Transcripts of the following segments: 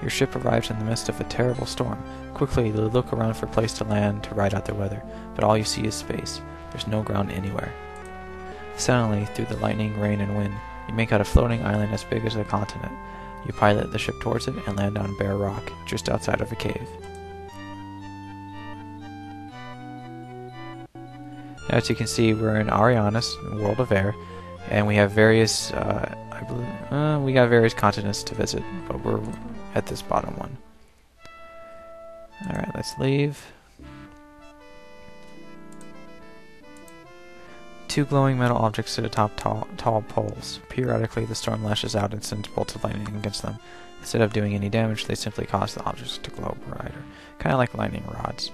Your ship arrives in the midst of a terrible storm. Quickly, they look around for a place to land to ride out the weather, but all you see is space. There's no ground anywhere. Suddenly, through the lightning, rain, and wind, you make out a floating island as big as a continent. You pilot the ship towards it and land on bare rock, just outside of a cave. As you can see, we're in Arianus, World of Air, and we have various, we got various continents to visit, but we're at this bottom one. Alright, let's leave. Two glowing metal objects sit atop tall poles. Periodically, the storm lashes out and sends bolts of lightning against them. Instead of doing any damage, they simply cause the objects to glow brighter, kind of like lightning rods.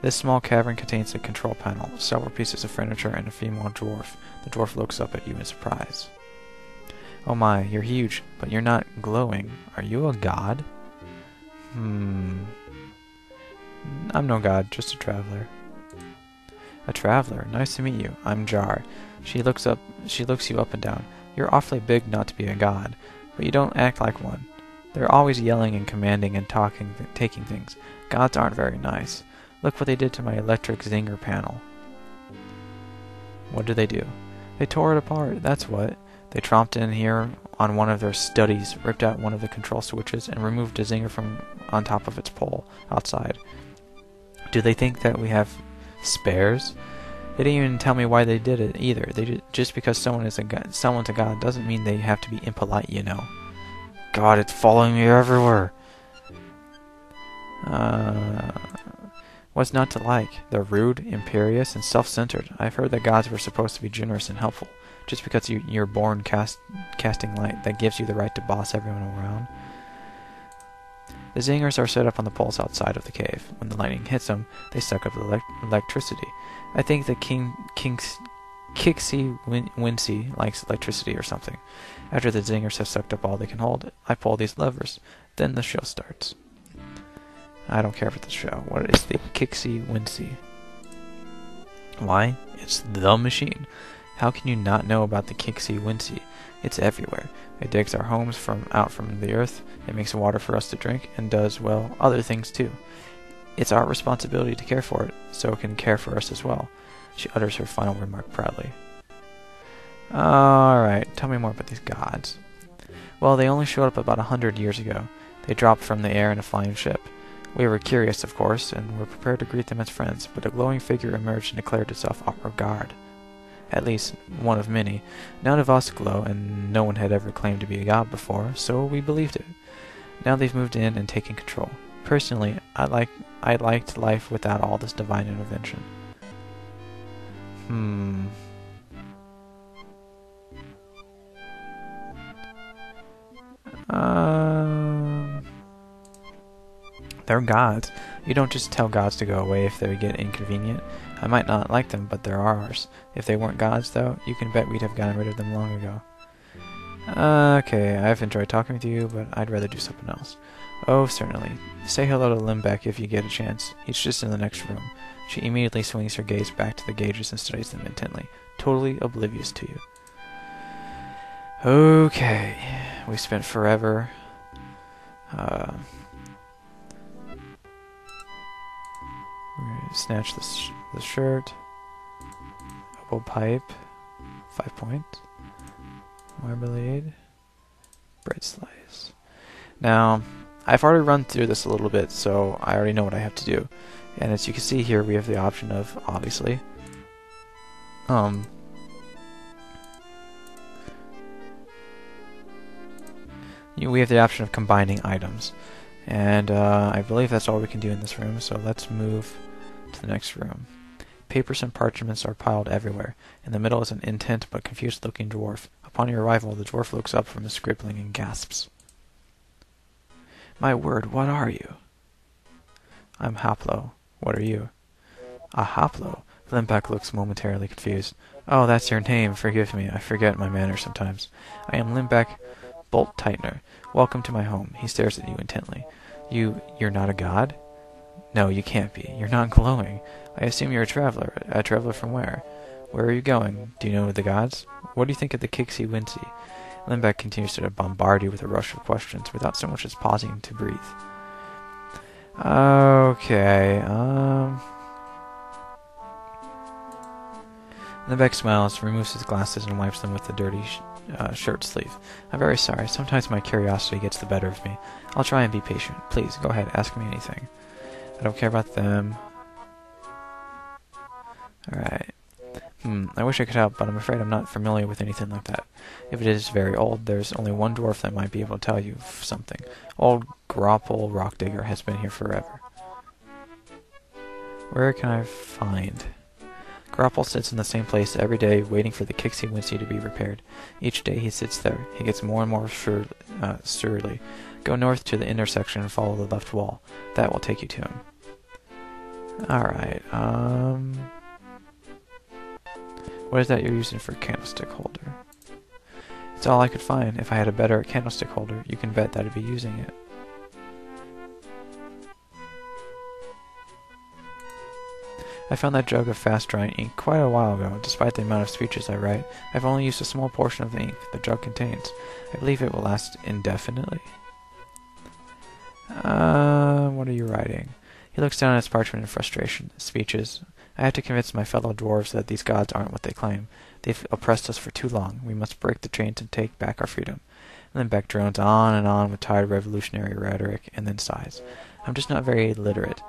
This small cavern contains a control panel, several pieces of furniture, and a female dwarf. The dwarf looks up at you in surprise. Oh my, you're huge, but you're not glowing. Are you a god? I'm no god, just a traveler. A traveler. Nice to meet you. I'm Jar. She looks you up and down. You're awfully big not to be a god, but you don't act like one. They're always yelling and commanding and taking things. Gods aren't very nice. Look what they did to my electric zinger panel. What did they do? They tore it apart, that's what. They tromped in here on one of their studies, ripped out one of the control switches, and removed a zinger from on top of its pole outside. Do they think that we have spares? They didn't even tell me why they did it either. Just because someone's a god doesn't mean they have to be impolite, you know. God, it's following me everywhere. What's not to like? They're rude, imperious, and self-centered. I've heard that gods were supposed to be generous and helpful. Just because you're born casting light, that gives you the right to boss everyone around. The zingers are set up on the poles outside of the cave. When the lightning hits them, they suck up electricity. I think the Kicksey-Winsey likes electricity or something. After the zingers have sucked up all they can hold, I pull these levers. Then the show starts. I don't care for the show. What is the Kicksey-Winsey? Why? It's the machine. How can you not know about the Kicksey-Winsey? It's everywhere. It digs our homes out from the earth, it makes water for us to drink, and does, well, other things too. It's our responsibility to care for it, so it can care for us as well. She utters her final remark proudly. Alright, tell me more about these gods. Well, they only showed up about 100 years ago. They dropped from the air in a flying ship. We were curious, of course, and were prepared to greet them as friends, but a glowing figure emerged and declared itself our guard. At least, one of many. None of us glow, and no one had ever claimed to be a god before, so we believed it. Now they've moved in and taken control. Personally, I liked life without all this divine intervention. They're gods. You don't just tell gods to go away if they get inconvenient. I might not like them, but they're ours. If they weren't gods, though, you can bet we'd have gotten rid of them long ago. Okay, I've enjoyed talking with you, but I'd rather do something else. Oh, certainly. Say hello to Limbeck if you get a chance. He's just in the next room. She immediately swings her gaze back to the gauges and studies them intently, totally oblivious to you. Okay, we spent forever. Snatch the shirt. Opal pipe. 5 points. Marmalade. Bread slice. Now, I've already run through this a little bit, so I already know what I have to do. And as you can see here, we have the option of, obviously, we have the option of combining items. And I believe that's all we can do in this room, so let's move to the next room. Papers and parchments are piled everywhere. In the middle is an intent but confused-looking dwarf. Upon your arrival, the dwarf looks up from his scribbling and gasps. My word, what are you? I'm Haplo. What are you? A Haplo? Limbeck looks momentarily confused. Oh, that's your name. Forgive me. I forget my manners sometimes. I am Limbeck Bolt Tightener. Welcome to my home. He stares at you intently. You're not a god? No, you can't be. You're not glowing. I assume you're a traveler. A traveler from where? Where are you going? Do you know the gods? What do you think of the Kicksey-Winsey? Limbeck continues to bombard you with a rush of questions without so much as pausing to breathe. Okay, Limbeck smiles, removes his glasses, and wipes them with the dirty shirt sleeve. I'm very sorry. Sometimes my curiosity gets the better of me. I'll try and be patient. Please, go ahead. Ask me anything. I don't care about them. Alright. I wish I could help, but I'm afraid I'm not familiar with anything like that. If it is very old, there's only one dwarf that might be able to tell you something. Old Grapple Rockdigger has been here forever. Where can I find... Grapple sits in the same place every day, waiting for the Kicksey-Winsey to be repaired. Each day he sits there. He gets more and more surly. Go north to the intersection and follow the left wall. That will take you to him. Alright, what is that you're using for a candlestick holder? It's all I could find. If I had a better candlestick holder, you can bet that I'd be using it. I found that jug of fast-drying ink quite a while ago. Despite the amount of speeches I write, I've only used a small portion of the ink the jug contains. I believe it will last indefinitely. What are you writing? He looks down at his parchment in frustration. Speeches. I have to convince my fellow dwarves that these gods aren't what they claim. They've oppressed us for too long. We must break the chains and take back our freedom. And then Beck drones on and on with tired revolutionary rhetoric, and then sighs. I'm just not very literate.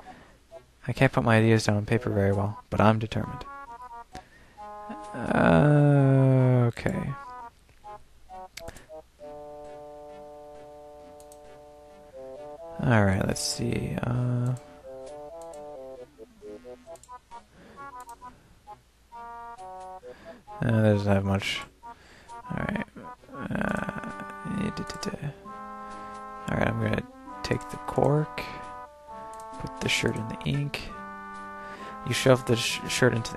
I can't put my ideas down on paper very well, but I'm determined. Okay. Alright, let's see. That doesn't have much. Alright. Alright, I'm gonna take the cork. Put the shirt in the ink. You shove the shirt into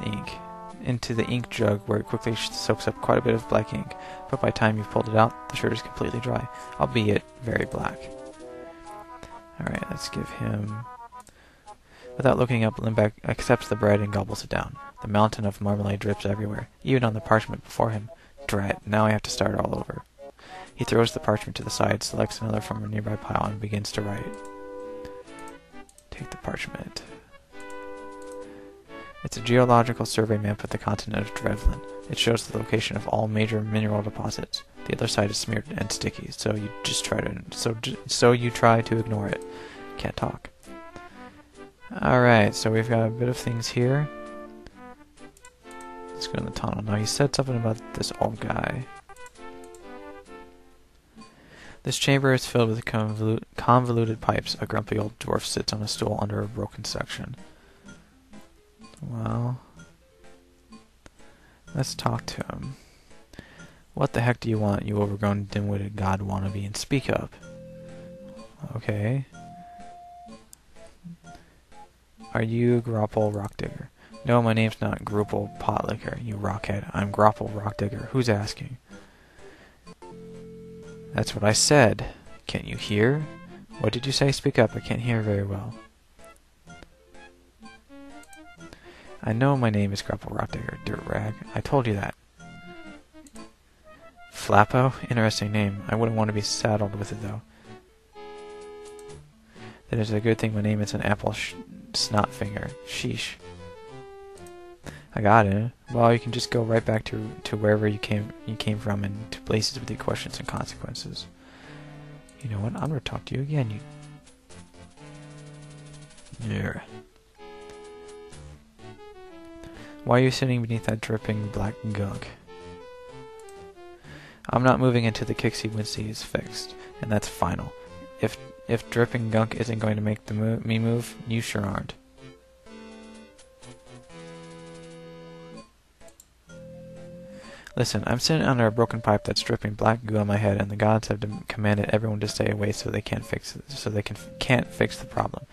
the ink jug, where it quickly soaks up quite a bit of black ink. But by the time you've pulled it out, the shirt is completely dry, albeit very black. Alright, let's give him... Without looking up, Limbeck accepts the bread and gobbles it down. The mountain of marmalade drips everywhere, even on the parchment before him. Drat, now I have to start all over. He throws the parchment to the side, selects another from a nearby pile, and begins to write. Take the parchment. It's a geological survey map of the continent of Drevlin. It shows the location of all major mineral deposits. The other side is smeared and sticky, so you just try to ignore it. Can't talk. Alright, so we've got a bit of things here. Let's go in the tunnel. Now, he said something about this old guy. This chamber is filled with convoluted pipes. A grumpy old dwarf sits on a stool under a broken section. Well, let's talk to him. What the heck do you want, you overgrown, dim-witted god wannabe, and speak up? Okay. Are you Grapple Rockdigger? No, my name's not Grapple Potlicker, you rockhead. I'm Grapple Rockdigger. Who's asking? That's what I said. Can't you hear? What did you say? Speak up. I can't hear very well. I know my name is Grapple Rockdigger, dirtrag. I told you that. Flappo? Interesting name. I wouldn't want to be saddled with it, though. That is a good thing my name is an apple snot finger. Sheesh. I got it. Well, you can just go right back to wherever you came from, and to places with your questions and consequences. You know what? I'm gonna talk to you again. You. Yeah. Why are you sitting beneath that dripping black gunk? I'm not moving until the Kicksey-Winsey is fixed, and that's final. If dripping gunk isn't going to make me move, you sure aren't. Listen, I'm sitting under a broken pipe that's dripping black goo on my head, and the gods have commanded everyone to stay away so they can't fix the problem.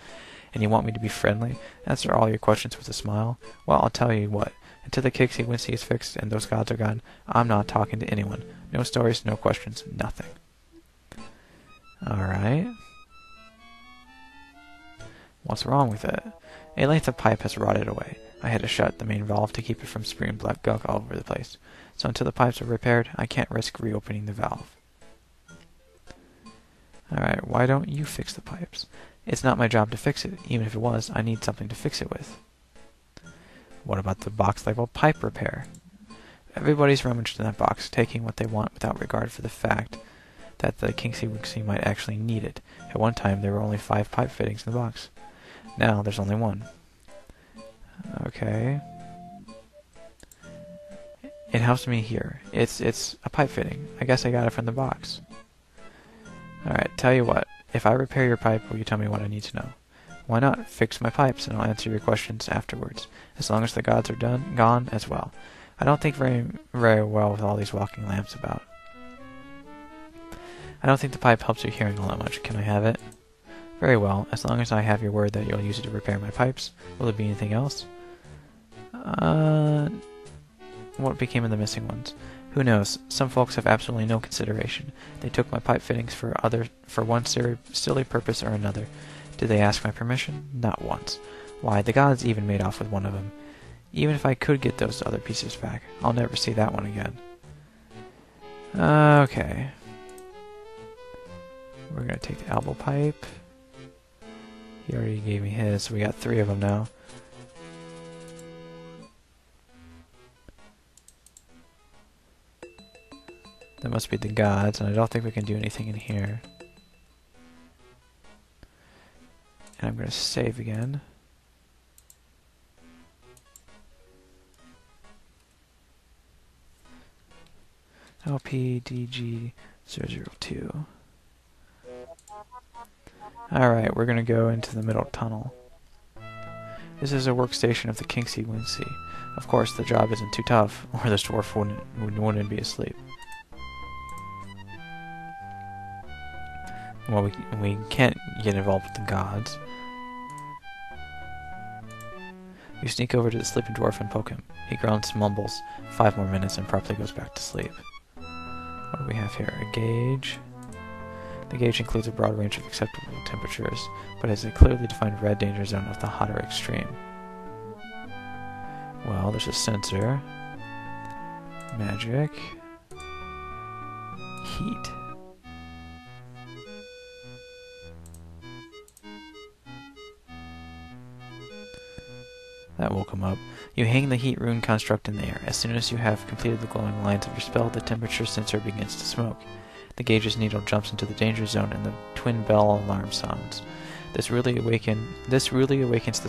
And you want me to be friendly? Answer all your questions with a smile? Well, I'll tell you what. Until the Kicksey-Winsey is fixed and those gods are gone, I'm not talking to anyone. No stories, no questions, nothing. Alright. What's wrong with it? A length of pipe has rotted away. I had to shut the main valve to keep it from spraying black gunk all over the place. So until the pipes are repaired, I can't risk reopening the valve. Alright, why don't you fix the pipes? It's not my job to fix it. Even if it was, I need something to fix it with. What about the box labeled pipe repair? Everybody's rummaged in that box, taking what they want without regard for the fact that the Kicksey-Winsey might actually need it. At one time, there were only 5 pipe fittings in the box. Now, there's only 1. Okay. It helps me here. It's a pipe fitting. I guess I got it from the box. Alright, tell you what. If I repair your pipe, will you tell me what I need to know? Why not? Fix my pipes and I'll answer your questions afterwards. As long as the gods are gone as well. I don't think very well with all these walking lamps about. I don't think the pipe helps your hearing all that much. Can I have it? Very well. As long as I have your word that you'll use it to repair my pipes. Will it be anything else? What became of the missing ones? Who knows? Some folks have absolutely no consideration. They took my pipe fittings for one silly purpose or another. Did they ask my permission? Not once. Why, the gods even made off with one of them. Even if I could get those other pieces back, I'll never see that one again. Okay. We're gonna take the elbow pipe. He already gave me his, so we got 3 of them now. That must be the gods, and I don't think we can do anything in here. And I'm going to save again. LPDG002. Alright, we're going to go into the middle tunnel. This is a workstation of the Kicksey-Winsey. Of course, the job isn't too tough, or this dwarf wouldn't be asleep. Well, we can't get involved with the gods. You sneak over to the sleeping dwarf and poke him. He grunts, mumbles, 5 more minutes, and promptly goes back to sleep. What do we have here? A gauge. The gauge includes a broad range of acceptable temperatures, but has a clearly defined red danger zone of the hotter extreme. Well, there's a sensor. Magic. Heat. That woke him up. You hang the heat rune construct in the air. As soon as you have completed the glowing lines of your spell, the temperature sensor begins to smoke. The gauge's needle jumps into the danger zone and the twin bell alarm sounds. This really awakens the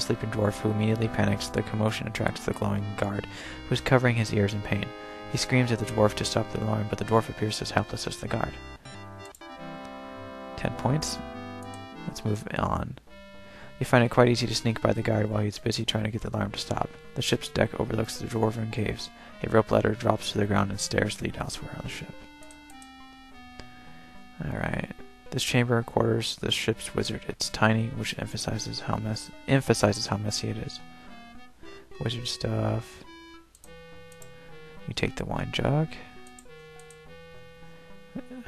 sleeping dwarf, who immediately panics. The commotion attracts the glowing guard, who is covering his ears in pain. He screams at the dwarf to stop the alarm, but the dwarf appears as helpless as the guard. 10 points. Let's move on. You find it quite easy to sneak by the guard while he's busy trying to get the alarm to stop. The ship's deck overlooks the dwarven caves. A rope ladder drops to the ground and stairs lead elsewhere on the ship. Alright. This chamber quarters the ship's wizard. It's tiny, which emphasizes how messy it is. Wizard stuff. You take the wine jug.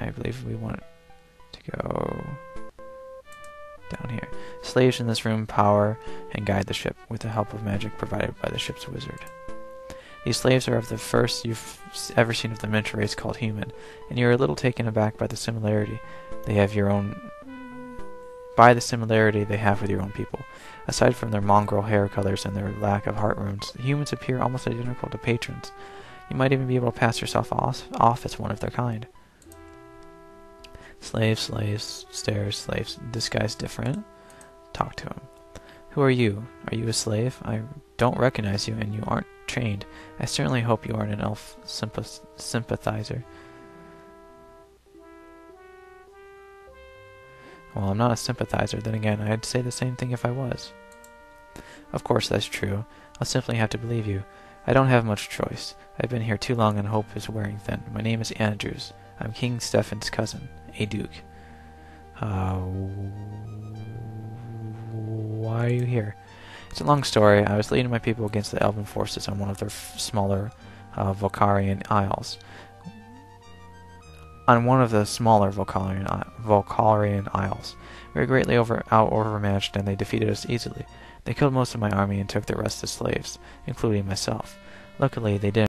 I believe we want to go down here. Slaves in this room power and guide the ship with the help of magic provided by the ship's wizard. These slaves are of the first you've ever seen of the mentor race called human, and you're a little taken aback by the similarity they have with your own people. Aside from their mongrel hair colors and their lack of heart runes, the humans appear almost identical to patrons. You might even be able to pass yourself off as one of their kind. Slaves, stairs, slaves. This guy's different. Talk to him. Who are you? Are you a slave? I don't recognize you, and you aren't trained. I certainly hope you aren't an elf sympathizer. Well, I'm not a sympathizer. Then again, I'd say the same thing if I was. Of course, that's true. I'll simply have to believe you. I don't have much choice. I've been here too long and hope is wearing thin. My name is Andrews. I'm King Stephen's cousin, a duke. Why are you here? It's a long story. I was leading my people against the elven forces on one of their smaller Volcarian isles. We were greatly overmatched, and they defeated us easily. They killed most of my army and took the rest as slaves, including myself. Luckily, they didn't